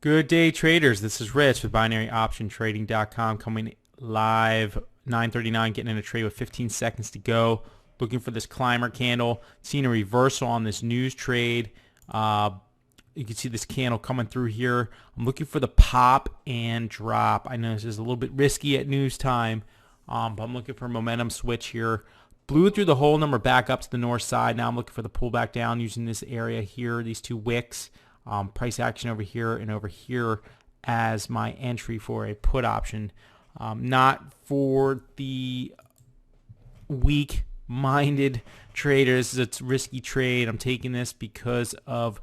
Good day, traders. This is Rich with BinaryOptionTrading.com coming live 9:39, getting in a trade with 15 seconds to go. Looking for this climber candle. Seeing a reversal on this news trade. You can see this candle coming through here. I'm looking for the pop and drop. I know this is a little bit risky at news time, but I'm looking for a momentum switch here. Blew through the whole number back up to the north side. Now I'm looking for the pullback down using this area here, these two wicks. Price action over here and over here as my entry for a put option. Not for the weak-minded traders. It's a risky trade. I'm taking this because of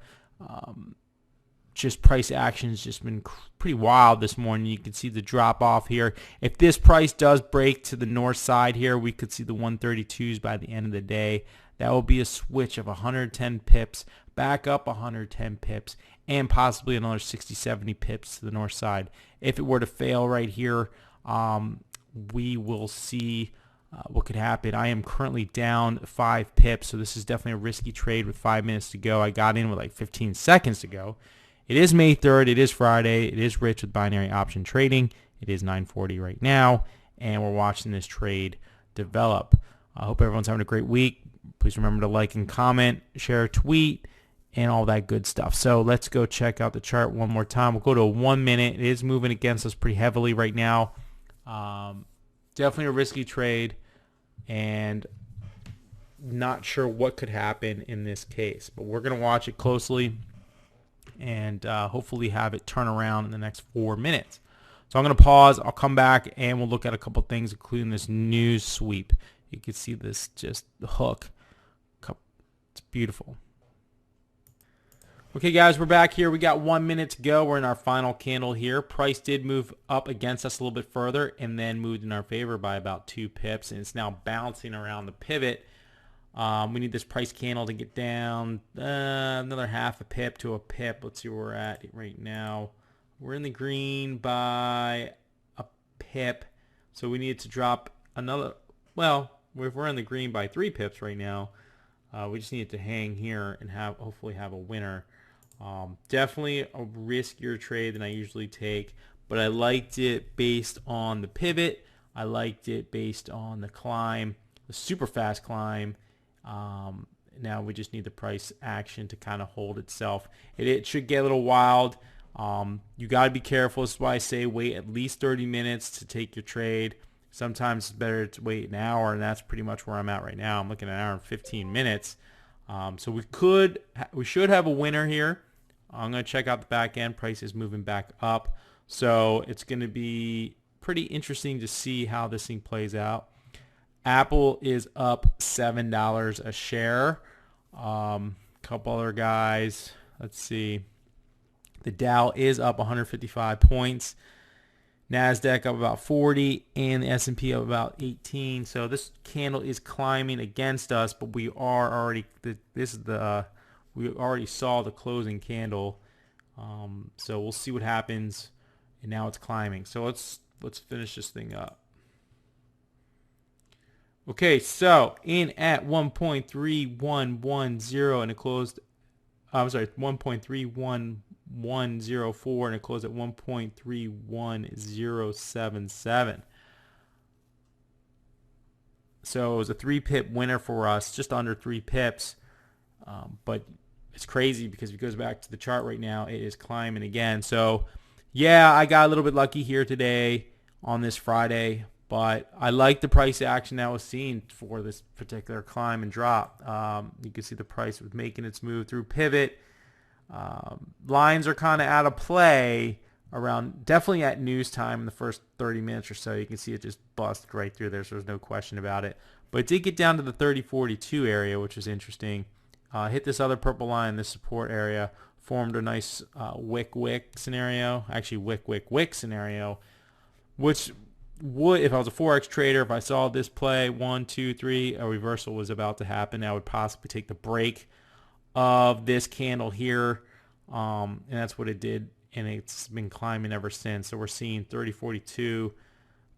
just price action has just been pretty wild this morning. You can see the drop off here. If this price does break to the north side here, we could see the 132s by the end of the day. That will be a switch of 110 pips, back up 110 pips, and possibly another 60, 70 pips to the north side. If it were to fail right here, we will see what could happen. I am currently down 5 pips, so this is definitely a risky trade with 5 minutes to go. I got in with like 15 seconds to go. It is May 3rd. It is Friday. It is Rich with Binary Option Trading. It is 9:40 right now, and we're watching this trade develop. I hope everyone's having a great week. Please remember to like and comment, share a tweet, and all that good stuff. So let's go check out the chart one more time. We'll go to a 1 minute. It is moving against us pretty heavily right now. Definitely a risky trade, and not sure what could happen in this case. But we're going to watch it closely and hopefully have it turn around in the next 4 minutes. So I'm going to pause. I'll come back, and we'll look at a couple things, including this news sweep. You can see this just the hook. It's beautiful. Okay, guys, we're back here. We got 1 minute to go. We're in our final candle here. Price did move up against us a little bit further and then moved in our favor by about 2 pips, and it's now bouncing around the pivot. We need this price candle to get down another half a pip to a pip. Let's see where we're at right now. We're in the green by a pip, so we need to drop another. Well, if we're in the green by 3 pips right now, we just need to hang here and hopefully have a winner. Definitely a riskier trade than I usually take, but I liked it based on the pivot. I liked it based on the climb, the super fast climb. Now we just need the price action to kind of hold itself. It should get a little wild. You got to be careful. This is why I say wait at least 30 minutes to take your trade. Sometimes it's better to wait an hour, and that's pretty much where I'm at right now. I'm looking at an hour and 15 minutes. So we should have a winner here. I'm going to check out the back end. Price is moving back up. So it's going to be pretty interesting to see how this thing plays out. Apple is up $7 a share. Couple other guys. Let's see. The Dow is up 155 points. NASDAQ up about 40, and the S&P up about 18. So this candle is climbing against us, but we are already we already saw the closing candle. So we'll see what happens. And now it's climbing. So let's finish this thing up. Okay, so in at 1.3110 and it closed. I'm sorry, 1.31104 and it closed at 1.31077. So it was a 3 pip winner for us, just under 3 pips. But it's crazy because if it goes back to the chart right now, it is climbing again. So yeah, I got a little bit lucky here today on this Friday, but I like the price action that was seen for this particular climb and drop. You can see the price was making its move through pivot. Lines are kind of out of play around, definitely at news time in the first 30 minutes or so. You can see it just busted right through there, so there's no question about it. But it did get down to the 3042 area, which is interesting. Hit this other purple line, this support area, formed a nice wick scenario, actually wick scenario, which would, if I was a Forex trader, if I saw this play 1, 2, 3, a reversal was about to happen, I would possibly take the break of this candle here, and that's what it did, and it's been climbing ever since. So we're seeing 3042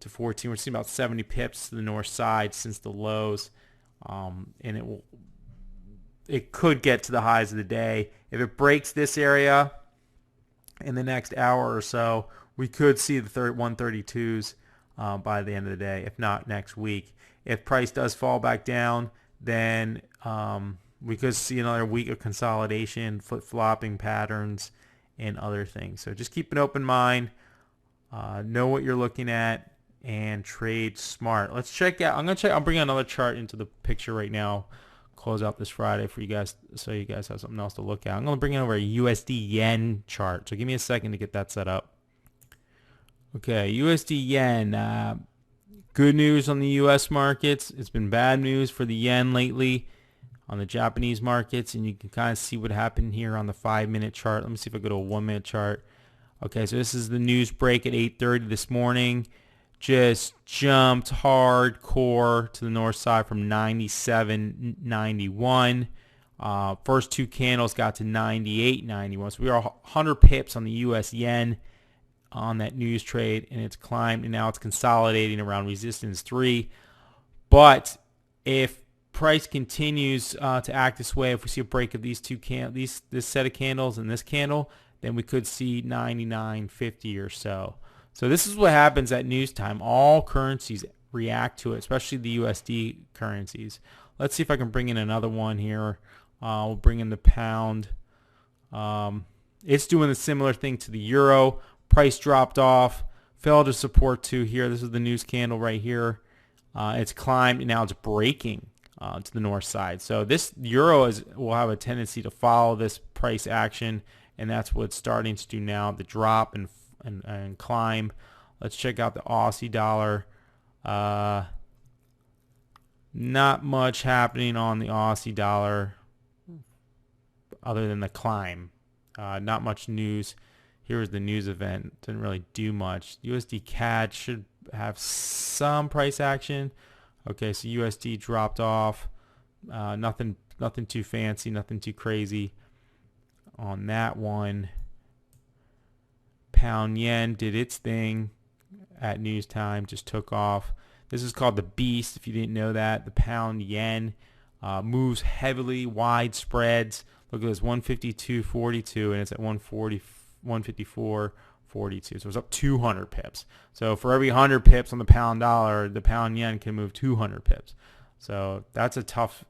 to 14. We're seeing about 70 pips to the north side since the lows, and it could get to the highs of the day. If it breaks this area, in the next hour or so, we could see the 132s by the end of the day, if not next week. If price does fall back down, then we could see another week of consolidation, flip-flopping patterns, and other things. So just keep an open mind. Know what you're looking at and trade smart. Let's check out. I'm bringing another chart into the picture right now. Close out this Friday for you guys, so you guys have something else to look at. I'm going to bring in over a USD yen chart. So give me a second to get that set up. Okay, USD yen. Good news on the U.S. markets. It's been bad news for the yen lately on the Japanese markets, and you can kind of see what happened here on the 5-minute chart. Let me see if I go to a 1-minute chart. Okay, so this is the news break at 8:30 this morning. Just jumped hardcore to the north side from 97.91. First two candles got to 98.91. So we are 100 pips on the U.S. yen on that news trade, and it's climbed, and now it's consolidating around resistance 3. But if price continues to act this way, if we see a break of these two this set of candles and this candle, then we could see 99.50 or so. So this is what happens at news time. All currencies react to it, especially the USD currencies. Let's see if I can bring in another one here. We'll bring in the pound. It's doing a similar thing to the euro. Price dropped off, fell to support 2 here. This is the news candle right here. It's climbed, and now it's breaking to the north side. So this euro will have a tendency to follow this price action, and that's what it's starting to do now, the drop and climb. Let's check out the Aussie dollar. Not much happening on the Aussie dollar other than the climb. Not much news. Here's the news event. Didn't really do much. USD CAD should have some price action. Okay, so USD dropped off. Nothing too fancy, nothing too crazy on that one. Pound yen did its thing at news time, just took off. This is called the beast, if you didn't know that. The pound yen moves heavily, wide spreads. Look at this, 152.42, and it's at 154.42. So it's up 200 pips. So for every 100 pips on the pound dollar, the pound yen can move 200 pips. So that's a tough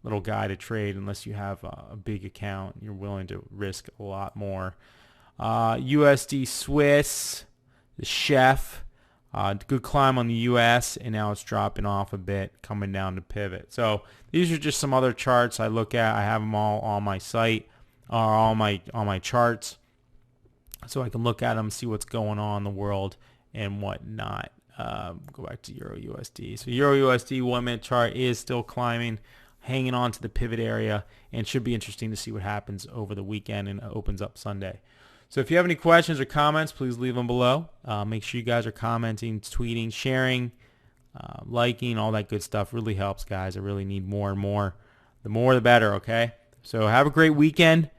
little guy to trade unless you have a big account. You're willing to risk a lot more. USD Swiss, the chef, good climb on the US, and now it's dropping off a bit, coming down to pivot. So these are just some other charts I look at. I have them all on my site, or on my charts, so I can look at them, see what's going on in the world and whatnot. Go back to Euro USD. So Euro USD 1-minute chart is still climbing, hanging on to the pivot area, and should be interesting to see what happens over the weekend and opens up Sunday. So if you have any questions or comments, please leave them below. Make sure you guys are commenting, tweeting, sharing, liking, all that good stuff. Really helps, guys. I really need more and more. The more the better, okay? So have a great weekend,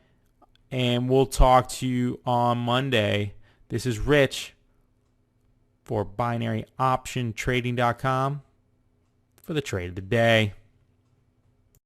and we'll talk to you on Monday. This is Rich for BinaryOptionTrading.com for the trade of the day.